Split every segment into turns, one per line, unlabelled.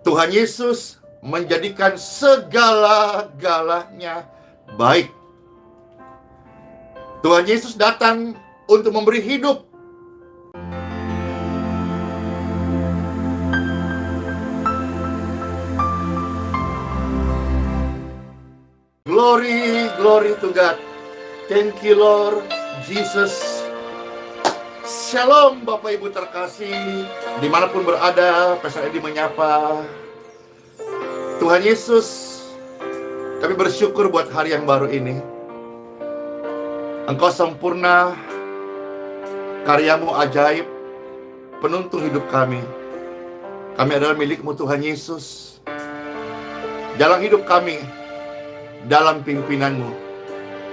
Tuhan Yesus menjadikan segala-galanya baik. Tuhan Yesus datang untuk memberi hidup. Glory, glory to God. Thank you Lord Jesus. Shalom Bapak Ibu terkasih, dimanapun berada, Pastor Edi menyapa. Tuhan Yesus, kami bersyukur buat hari yang baru ini. Engkau sempurna, karyamu ajaib, penuntun hidup kami. Kami adalah milik-Mu Tuhan Yesus. Jalan hidup kami dalam pimpinan-Mu.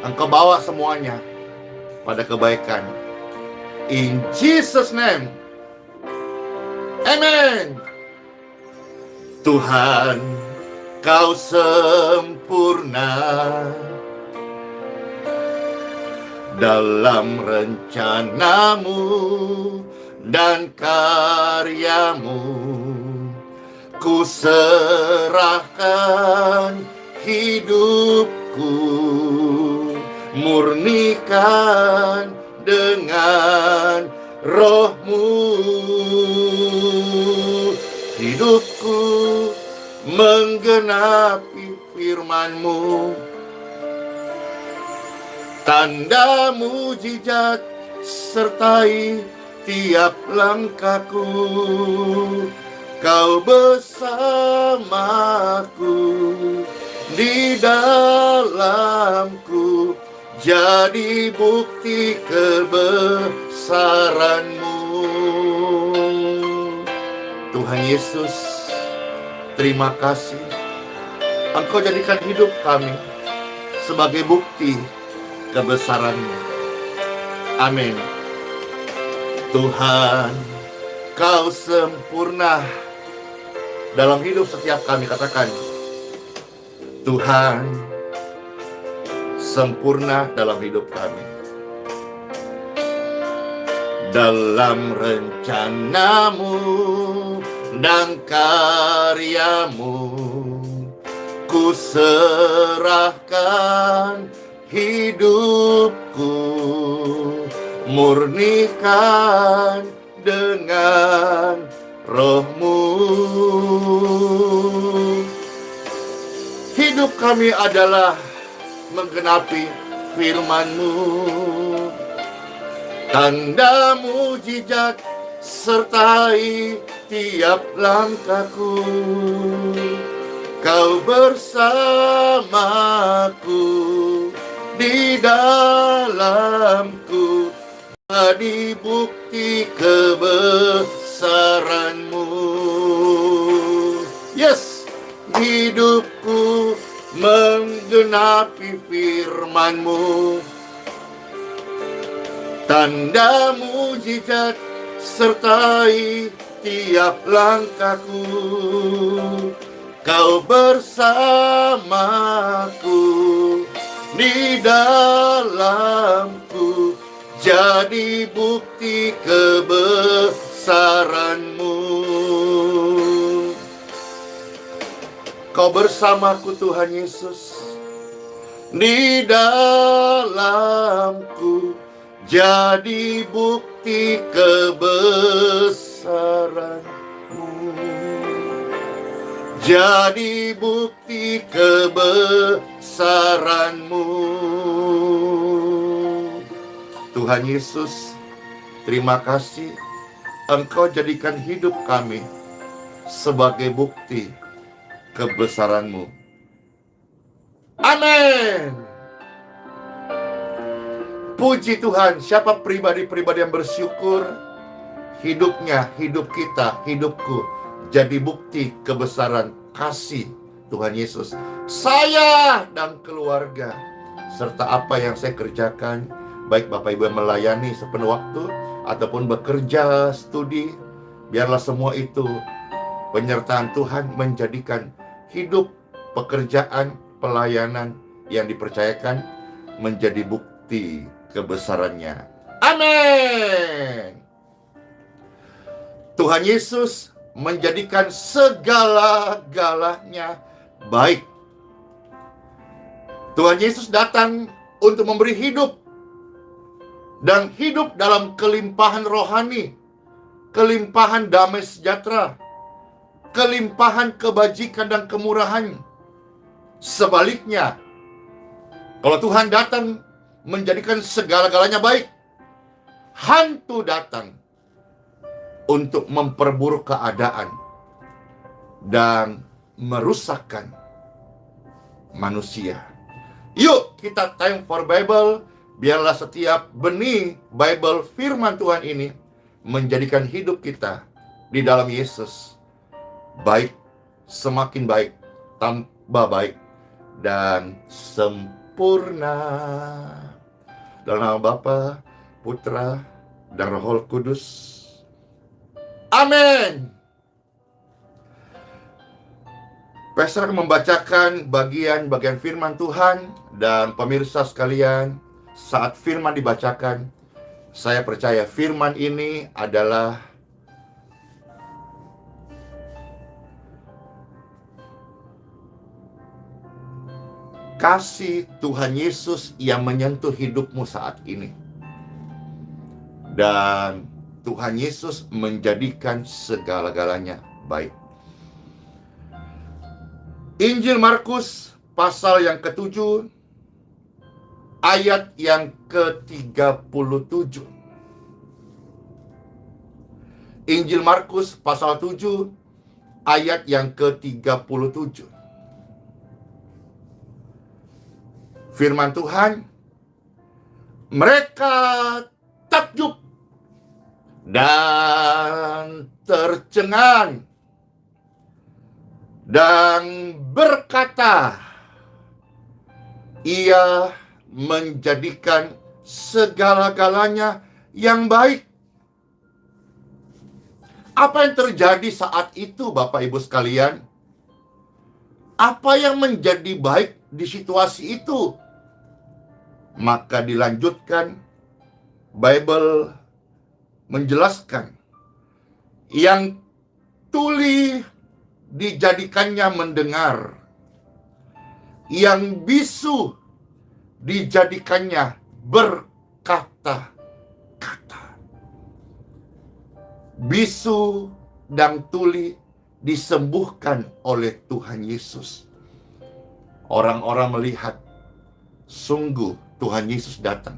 Engkau bawa semuanya pada kebaikan. In Jesus' name. Amen. Tuhan, Kau sempurna dalam rencana-Mu dan karya-Mu. Ku serahkan hidupku, murnikan dengan Roh-Mu. Hidupku menggenapi firman-Mu, tanda mujizat sertai tiap langkahku. Kau bersamaku, di dalamku, jadi bukti kebesaran-Mu. Tuhan Yesus, terima kasih. Engkau jadikan hidup kami sebagai bukti kebesaran-Mu. Amin. Tuhan, Kau sempurna dalam hidup setiap kami. Katakan, Tuhan sempurna dalam hidup kami. Dalam rencana-Mu dan karya-Mu, ku serahkan hidupku, murnikan dengan Roh-Mu. Hidup kami adalah menggenapi firman-Mu, tanda mujizat sertai tiap langkahku. Kau bersamaku, di dalamku, jadi bukti kebesaran-Mu. Yes, hidupku menggenapi firman-Mu, tanda mujizat sertai tiap langkahku. Kau bersamaku, di dalamku, jadi bukti kebesaran-Mu. Kau bersamaku Tuhan Yesus, di dalamku, jadi bukti kebesaran-Mu. Jadi bukti kebesaran-Mu. Tuhan Yesus, terima kasih. Engkau jadikan hidup kami sebagai bukti kebesaran-Mu. Amin. Puji Tuhan. Siapa pribadi-pribadi yang bersyukur hidupnya, hidup kita, hidupku jadi bukti kebesaran kasih Tuhan Yesus. Saya dan keluarga serta apa yang saya kerjakan, baik Bapak Ibu yang melayani sepenuh waktu ataupun bekerja, studi, biarlah semua itu penyertaan Tuhan menjadikan hidup, pekerjaan, pelayanan yang dipercayakan menjadi bukti kebesarannya. Amin. Tuhan Yesus menjadikan segala-galanya baik. Tuhan Yesus datang untuk memberi hidup, dan hidup dalam kelimpahan rohani, kelimpahan damai sejahtera, kelimpahan kebajikan dan kemurahan. Sebaliknya, kalau Tuhan datang menjadikan segala-galanya baik, hantu datang untuk memperburuk keadaan dan merusakkan manusia. Yuk kita time for Bible. Biarlah setiap benih Bible firman Tuhan ini menjadikan hidup kita di dalam Yesus baik, semakin baik, tambah baik, dan sempurna. Dalam nama Bapa, Putra, dan Roh Kudus. Amin. Pastor akan membacakan bagian-bagian firman Tuhan, dan pemirsa sekalian, saat firman dibacakan, saya percaya firman ini adalah kasih Tuhan Yesus yang menyentuh hidupmu saat ini. Dan Tuhan Yesus menjadikan segala-galanya baik. Injil Markus pasal yang ke-7 ayat yang ke-37. Injil Markus pasal 7 ayat yang ke-37. Firman Tuhan, mereka takjub dan tercengang dan berkata, Ia menjadikan segala-galanya yang baik. Apa yang terjadi saat itu, Bapak Ibu sekalian? Apa yang menjadi baik di situasi itu? Maka dilanjutkan, Bible menjelaskan, yang tuli dijadikannya mendengar, yang bisu dijadikannya berkata-kata. Bisu dan tuli disembuhkan oleh Tuhan Yesus. Orang-orang melihat, sungguh Tuhan Yesus datang.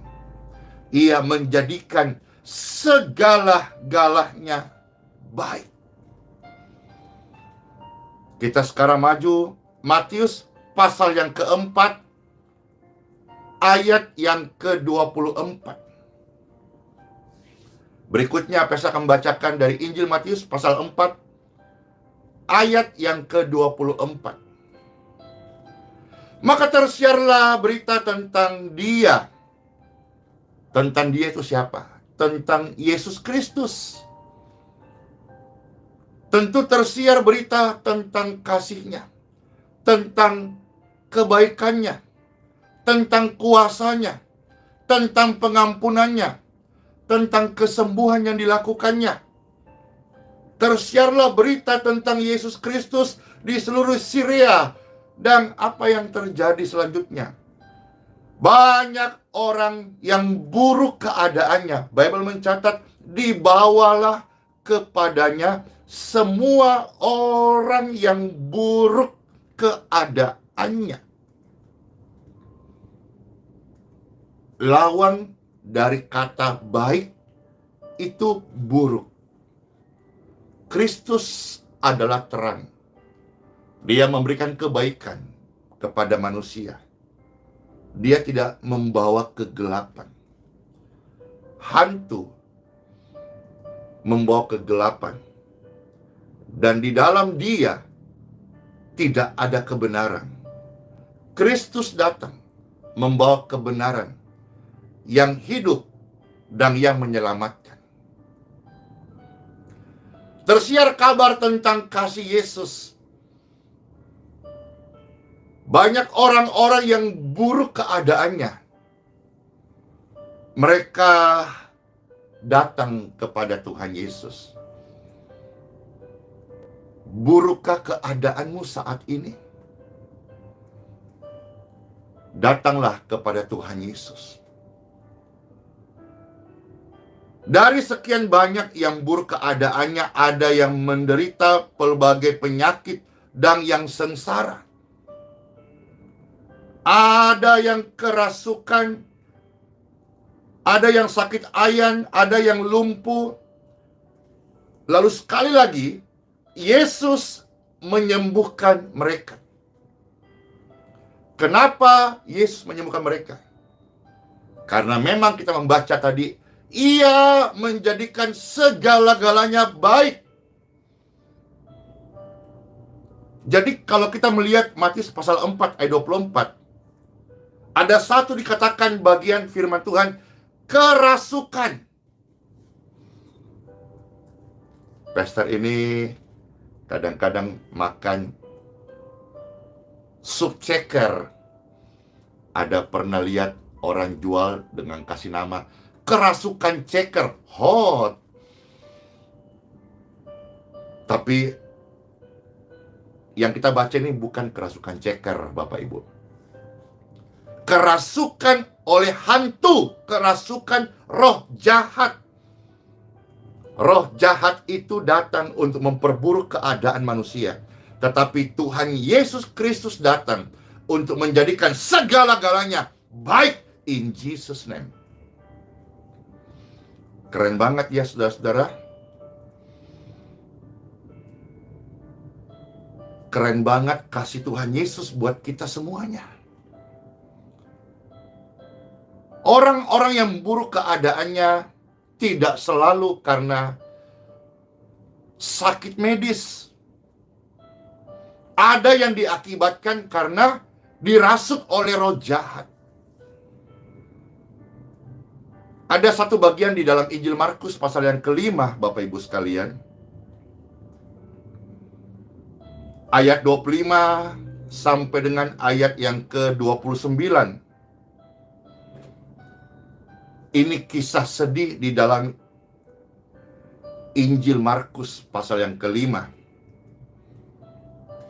Ia menjadikan segala-galanya baik. Kita sekarang maju Matius pasal yang keempat ayat yang ke-24. Berikutnya saya akan membacakan dari Injil Matius pasal 4 ayat yang ke-24. Maka tersiarlah berita tentang dia. Tentang dia itu siapa? Tentang Yesus Kristus. Tentu tersiar berita tentang kasih-Nya, tentang kebaikannya, tentang kuasanya, tentang pengampunannya, tentang kesembuhan yang dilakukannya. Tersiarlah berita tentang Yesus Kristus di seluruh Syria. Dan apa yang terjadi selanjutnya? Banyak orang yang buruk keadaannya. Bible mencatat, dibawalah kepadanya semua orang yang buruk keadaannya. Lawan dari kata baik itu buruk. Kristus adalah terang. Dia memberikan kebaikan kepada manusia. Dia tidak membawa kegelapan. Hantu membawa kegelapan. Dan di dalam dia tidak ada kebenaran. Kristus datang membawa kebenaran yang hidup dan yang menyelamatkan. Tersiar kabar tentang kasih Yesus. Banyak orang-orang yang buruk keadaannya. Mereka datang kepada Tuhan Yesus. Burukkah keadaanmu saat ini? Datanglah kepada Tuhan Yesus. Dari sekian banyak yang buruk keadaannya, ada yang menderita pelbagai penyakit dan yang sengsara. Ada yang kerasukan, ada yang sakit ayan, ada yang lumpuh. Lalu sekali lagi, Yesus menyembuhkan mereka. Kenapa Yesus menyembuhkan mereka? Karena memang kita membaca tadi, Ia menjadikan segala-galanya baik. Jadi kalau kita melihat Matius pasal 4 ayat 24, ada satu dikatakan bagian firman Tuhan, kerasukan. Pastor ini kadang-kadang makan sup ceker. Ada pernah lihat orang jual dengan kasih nama kerasukan ceker, hot. Tapi yang kita baca ini bukan kerasukan ceker, Bapak Ibu. Kerasukan oleh hantu, kerasukan roh jahat. Roh jahat itu datang untuk memperburuk keadaan manusia. Tetapi Tuhan Yesus Kristus datang untuk menjadikan segala-galanya baik in Jesus name. Keren banget ya saudara-saudara. Keren banget kasih Tuhan Yesus buat kita semuanya. Orang-orang yang buruk keadaannya tidak selalu karena sakit medis. Ada yang diakibatkan karena dirasuk oleh roh jahat. Ada satu bagian di dalam Injil Markus pasal yang ke-5, Bapak Ibu sekalian. Ayat 25 sampai dengan ayat yang ke-29. Ini kisah sedih di dalam Injil Markus pasal yang ke-5.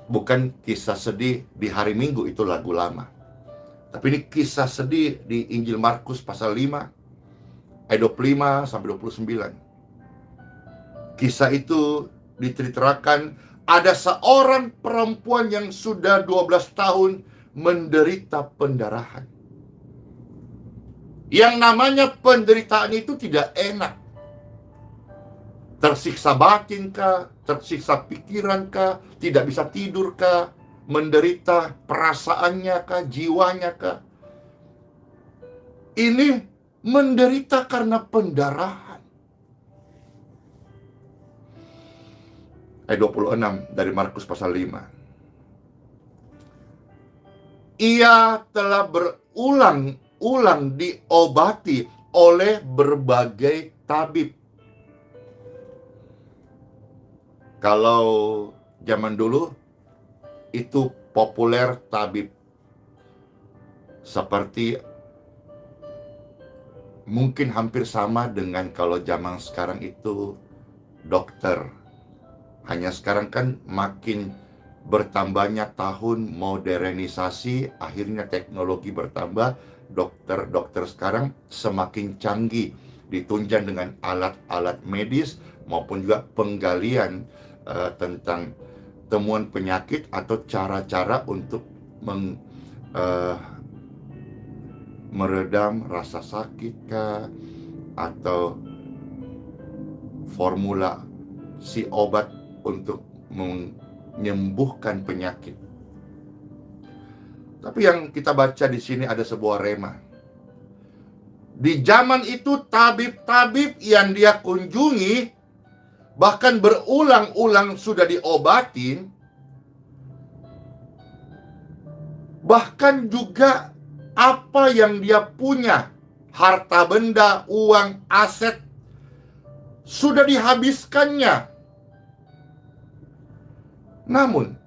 Bukan kisah sedih di hari Minggu, itu lagu lama. Tapi ini kisah sedih di Injil Markus pasal 5 ayat 25 sampai 29. Kisah itu diceritakan ada seorang perempuan yang sudah 12 tahun menderita pendarahan. Yang namanya penderitaan itu tidak enak. Tersiksa batin kah? Tersiksa pikiran kah? Tidak bisa tidur kah? Menderita perasaannya kah? Jiwanya kah? Ini menderita karena pendarahan. Ayat 26 dari Markus pasal 5. Ia telah berulang-ulang diobati oleh berbagai tabib. Kalau zaman dulu itu populer tabib. Seperti mungkin hampir sama dengan kalau zaman sekarang itu dokter. Hanya sekarang kan makin bertambahnya tahun modernisasi, akhirnya teknologi bertambah, dokter-dokter sekarang semakin canggih, ditunjang dengan alat-alat medis maupun juga penggalian tentang temuan penyakit atau cara-cara untuk meredam rasa sakit kah, atau formula si obat untuk menyembuhkan penyakit. Tapi yang kita baca di sini ada sebuah rema. Di zaman itu tabib-tabib yang dia kunjungi bahkan berulang-ulang sudah diobatin, bahkan juga apa yang dia punya, harta benda, uang, aset, sudah dihabiskannya. Namun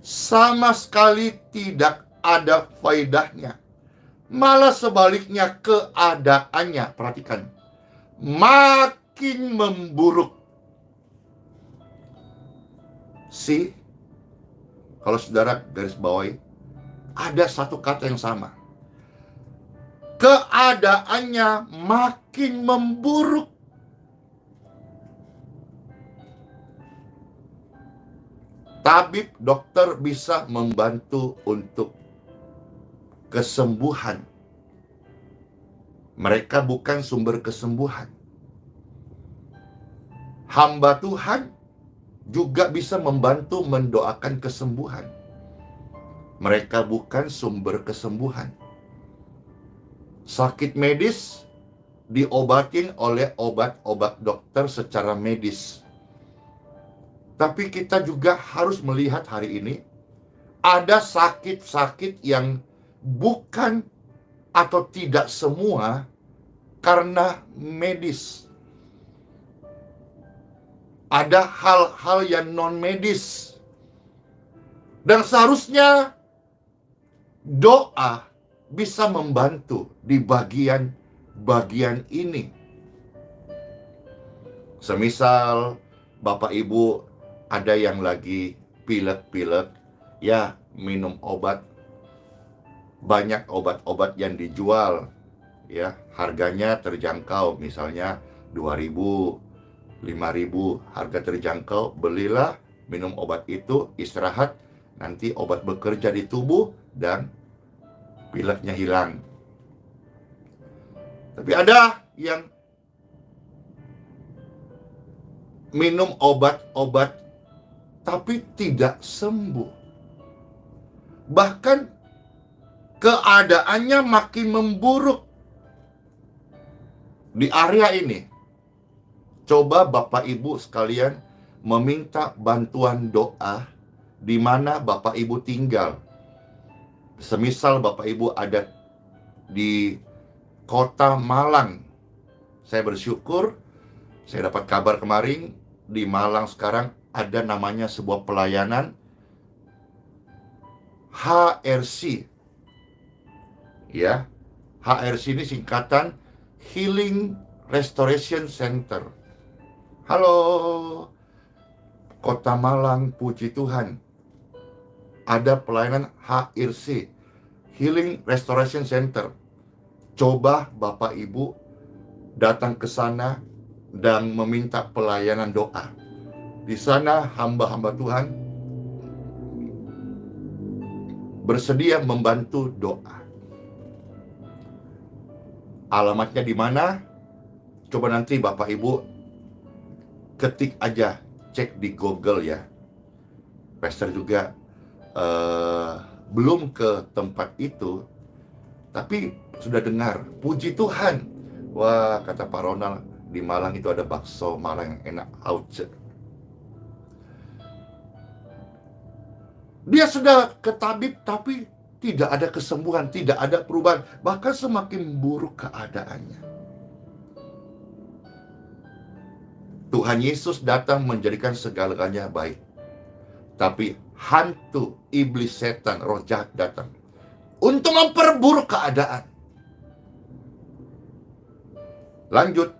sama sekali tidak ada faedahnya. Malah sebaliknya keadaannya, perhatikan, makin memburuk. See, kalau saudara garis bawahi, ada satu kata yang sama. Keadaannya makin memburuk. Tabib, dokter bisa membantu untuk kesembuhan. Mereka bukan sumber kesembuhan. Hamba Tuhan juga bisa membantu mendoakan kesembuhan. Mereka bukan sumber kesembuhan. Sakit medis diobatin oleh obat-obat dokter secara medis. Tapi kita juga harus melihat hari ini, ada sakit-sakit yang bukan atau tidak semua karena medis. Ada hal-hal yang non-medis. Dan seharusnya doa bisa membantu di bagian ini. Semisal Bapak Ibu ada yang lagi pilek-pilek, ya minum obat. Banyak obat-obat yang dijual, ya harganya terjangkau, misalnya 2.000, 5.000, harga terjangkau. Belilah, minum obat itu, istirahat, nanti obat bekerja di tubuh dan pileknya hilang. Tapi ada yang minum obat-obat tapi tidak sembuh. Bahkan keadaannya makin memburuk. Di area ini, coba Bapak Ibu sekalian meminta bantuan doa di mana Bapak Ibu tinggal. Semisal Bapak Ibu ada di kota Malang. Saya bersyukur, saya dapat kabar kemarin, di Malang sekarang ada namanya sebuah pelayanan HRC. Ya, HRC ini singkatan Healing Restoration Center. Halo, Kota Malang, puji Tuhan. Ada pelayanan HRC, Healing Restoration Center. Coba Bapak Ibu datang ke sana dan meminta pelayanan doa. Di sana hamba-hamba Tuhan bersedia membantu doa. Alamatnya di mana? Coba nanti Bapak Ibu ketik aja, cek di Google ya. Pastor juga belum ke tempat itu, tapi sudah dengar, puji Tuhan. Wah, kata Pak Ronald, di Malang itu ada bakso Malang yang enak, auce. Dia sudah ke tabib, tapi tidak ada kesembuhan, tidak ada perubahan, bahkan semakin buruk keadaannya. Tuhan Yesus datang menjadikan segalanya baik. Tapi hantu, iblis, setan, roh jahat datang untuk memperburuk keadaan. Lanjut,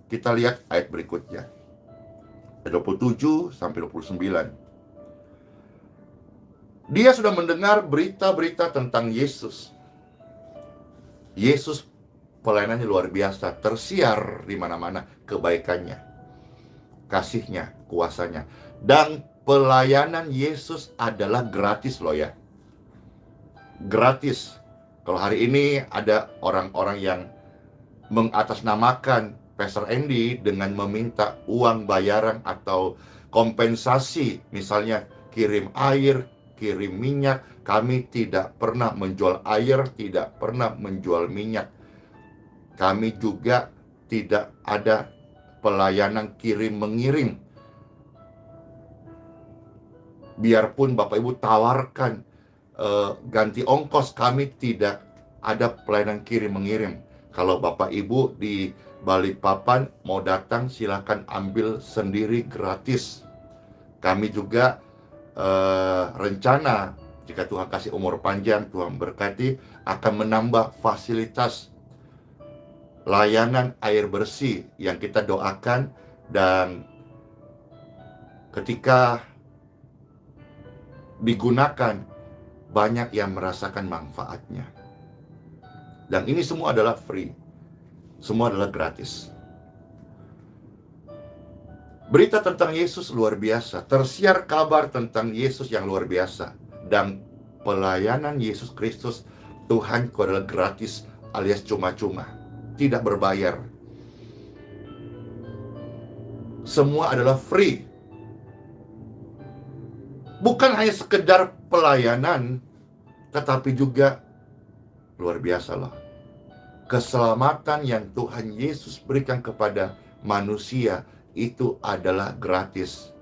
kita lihat ayat berikutnya. 27 sampai 29. Dia sudah mendengar berita-berita tentang Yesus. Yesus pelayanannya luar biasa, tersiar di mana-mana kebaikannya, kasihnya, kuasanya. Dan pelayanan Yesus adalah gratis loh ya. Gratis. Kalau hari ini ada orang-orang yang mengatasnamakan Pastor Andy dengan meminta uang bayaran atau kompensasi, misalnya kirim air, kirim minyak. Kami tidak pernah menjual air, tidak pernah menjual minyak. Kami juga tidak ada pelayanan kirim-mengirim. Biarpun Bapak Ibu tawarkan ganti ongkos, kami tidak ada pelayanan kirim-mengirim. Kalau Bapak Ibu di Balikpapan mau datang, silakan ambil sendiri gratis. Kami juga rencana, jika Tuhan kasih umur panjang, Tuhan berkati, akan menambah fasilitas layanan air bersih yang kita doakan. Dan ketika digunakan, banyak yang merasakan manfaatnya. Dan ini semua adalah free. Semua adalah gratis. Berita tentang Yesus luar biasa. Tersiar kabar tentang Yesus yang luar biasa. Dan pelayanan Yesus Kristus Tuhanku adalah gratis alias cuma-cuma. Tidak berbayar. Semua adalah free. Bukan hanya sekedar pelayanan, tetapi juga luar biasa loh. Keselamatan yang Tuhan Yesus berikan kepada manusia itu adalah gratis.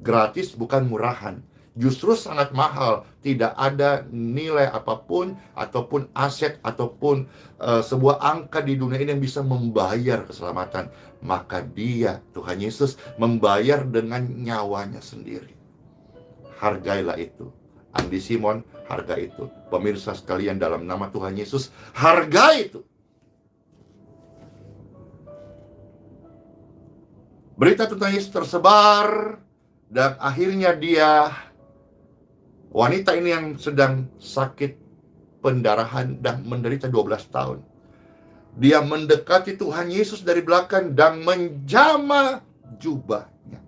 Gratis bukan murahan. Justru sangat mahal. Tidak ada nilai apapun, ataupun aset, ataupun sebuah angka di dunia ini yang bisa membayar keselamatan. Maka dia, Tuhan Yesus, membayar dengan nyawanya sendiri. Hargailah itu. Andi Simon, harga itu. Pemirsa sekalian, dalam nama Tuhan Yesus, harga itu. Berita tentang Yesus tersebar, dan akhirnya wanita ini yang sedang sakit pendarahan dan menderita 12 tahun. Dia mendekati Tuhan Yesus dari belakang dan menjamah jubahnya.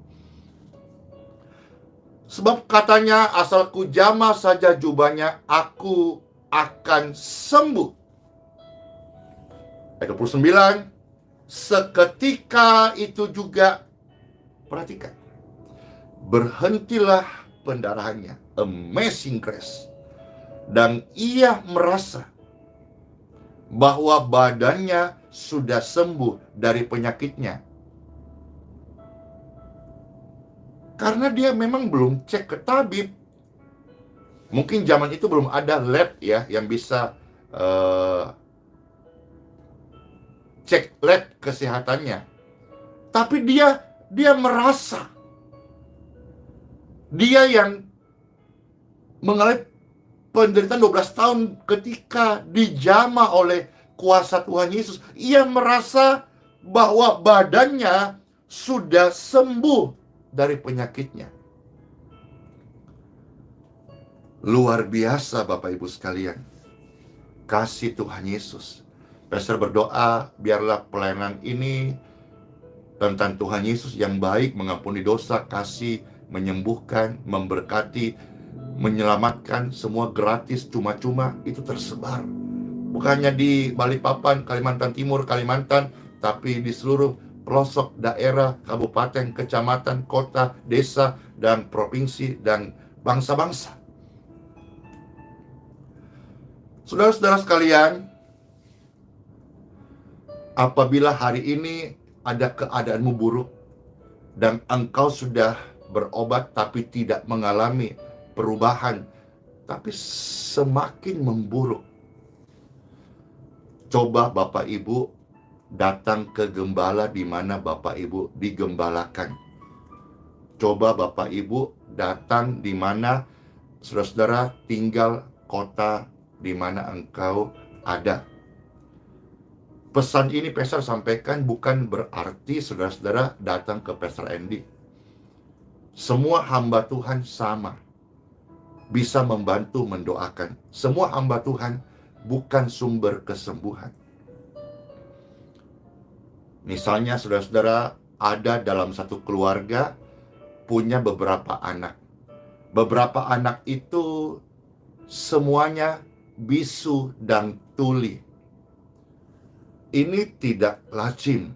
Sebab katanya, asal ku jamah saja jubahnya, aku akan sembuh. Ayat 29, seketika itu juga, perhatikan, berhentilah pendarahannya. Amazing grace. Dan ia merasa bahwa badannya sudah sembuh dari penyakitnya. Karena dia memang belum cek ke tabib. Mungkin zaman itu belum ada lab ya yang bisa cek lab kesehatannya. Tapi dia merasa, dia yang mengalami penderitaan 12 tahun ketika dijamah oleh kuasa Tuhan Yesus, ia merasa bahwa badannya sudah sembuh dari penyakitnya. Luar biasa Bapak Ibu sekalian, kasih Tuhan Yesus. Pastor berdoa, biarlah pelayanan ini tentang Tuhan Yesus yang baik, mengampuni dosa, kasih, menyembuhkan, memberkati, menyelamatkan, semua gratis, cuma-cuma, itu tersebar. Bukannya di Balikpapan, Kalimantan Timur, Kalimantan, tapi di seluruh pelosok daerah, kabupaten, kecamatan, kota, desa, dan provinsi, dan bangsa-bangsa. Saudara-saudara sekalian, apabila hari ini ada keadaanmu buruk, dan engkau sudah berobat tapi tidak mengalami perubahan, tapi semakin memburuk, coba Bapak Ibu datang ke gembala di mana Bapak Ibu digembalakan. Coba Bapak Ibu datang di mana saudara-saudara tinggal, kota di mana engkau ada. Pesan ini Pastor sampaikan bukan berarti saudara-saudara datang ke Pastor Andy. Semua hamba Tuhan sama, bisa membantu mendoakan. Semua hamba Tuhan bukan sumber kesembuhan. Misalnya saudara-saudara ada dalam satu keluarga punya beberapa anak. Beberapa anak itu semuanya bisu dan tuli. Ini tidak lazim.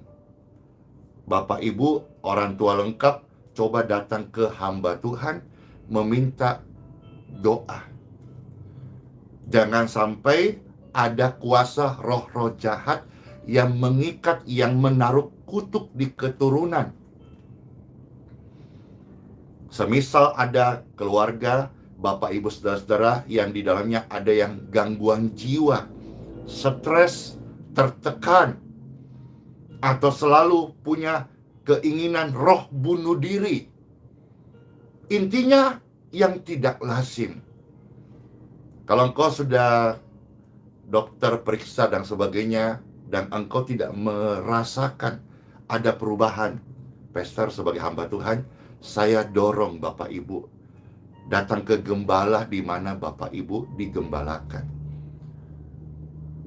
Bapak Ibu, orang tua lengkap, coba datang ke hamba Tuhan meminta doa. Jangan sampai ada kuasa roh-roh jahat yang mengikat, yang menaruh kutuk di keturunan. Semisal ada keluarga, Bapak Ibu saudara-saudara yang di dalamnya ada yang gangguan jiwa, stres, tertekan, atau selalu punya keinginan roh bunuh diri. Intinya yang tidak lazim. Kalau engkau sudah dokter periksa dan sebagainya, dan engkau tidak merasakan ada perubahan, Pastor sebagai hamba Tuhan, saya dorong Bapak Ibu datang ke gembala di mana Bapak Ibu digembalakan.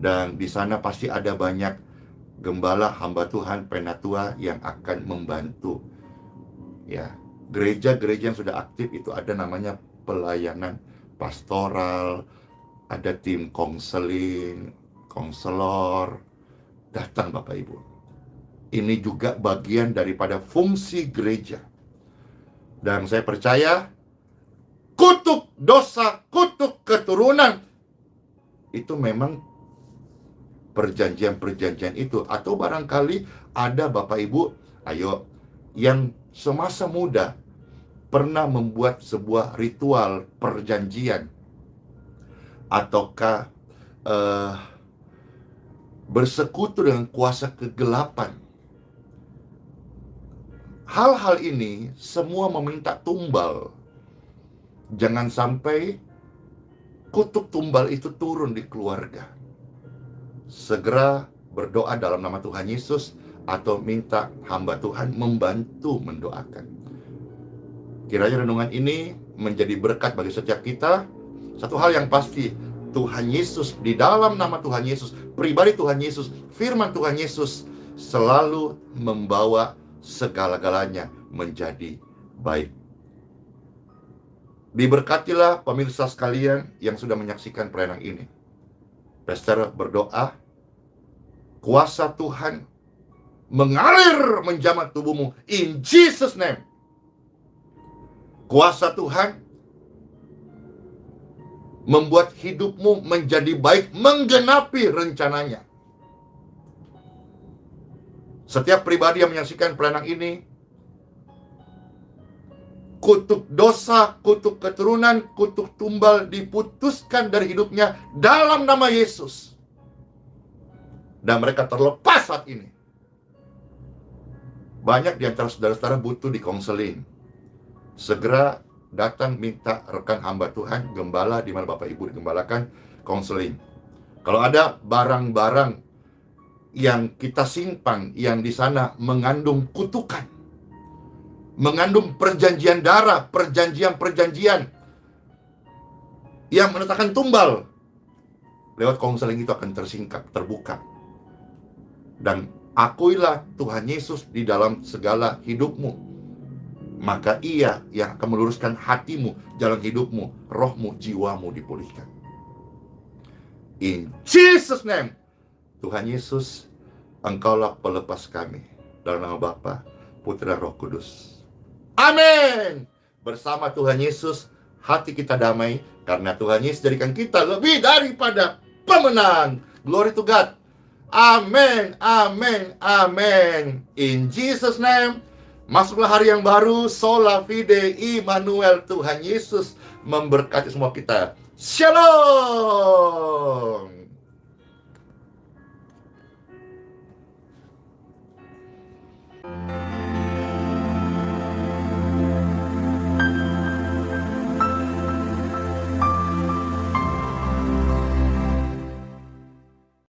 Dan di sana pasti ada banyak gembala, hamba Tuhan, penatua yang akan membantu. Ya, gereja-gereja yang sudah aktif itu ada namanya pelayanan pastoral, ada tim konseling, konselor, datang Bapak Ibu. Ini juga bagian daripada fungsi gereja. Dan saya percaya kutuk dosa, kutuk keturunan itu memang perjanjian-perjanjian itu. Atau barangkali ada Bapak Ibu, ayo, yang semasa muda pernah membuat sebuah ritual perjanjian, ataukah bersekutu dengan kuasa kegelapan. Hal-hal ini semua meminta tumbal. Jangan sampai kutuk tumbal itu turun di keluarga. Segera berdoa dalam nama Tuhan Yesus, atau minta hamba Tuhan membantu mendoakan. Kiranya renungan ini menjadi berkat bagi setiap kita. Satu hal yang pasti, Tuhan Yesus, di dalam nama Tuhan Yesus, pribadi Tuhan Yesus, firman Tuhan Yesus selalu membawa segala-galanya menjadi baik. Diberkatilah pemirsa sekalian yang sudah menyaksikan pelayanan ini. Pastor berdoa, kuasa Tuhan mengalir menjamah tubuhmu in Jesus name. Kuasa Tuhan membuat hidupmu menjadi baik, menggenapi rencananya. Setiap pribadi yang menyaksikan pelayanan ini, kutuk dosa, kutuk keturunan, kutuk tumbal diputuskan dari hidupnya dalam nama Yesus. Dan mereka terlepas saat ini. Banyak di antara saudara-saudara butuh dikonseling. Segera datang minta rekan hamba Tuhan, gembala di mana Bapak Ibu digembalakan, konseling. Kalau ada barang-barang yang kita simpan yang di sana mengandung kutukan, mengandung perjanjian darah, perjanjian-perjanjian yang menetapkan tumbal, lewat konseling itu akan tersingkap, terbuka. Dan akuilah Tuhan Yesus di dalam segala hidupmu, maka Ia yang akan meluruskan hatimu, jalan hidupmu, rohmu, jiwamu dipulihkan. In Jesus name, Tuhan Yesus, Engkaulah pelepas kami. Dalam nama Bapa, Putra, Roh Kudus. Amin. Bersama Tuhan Yesus, hati kita damai, karena Tuhan Yesus jadikan kita lebih daripada pemenang. Glory to God. Amin, amin, amin. In Jesus name, masuklah hari yang baru. Sola Fide Immanuel. Tuhan Yesus memberkati semua kita. Shalom.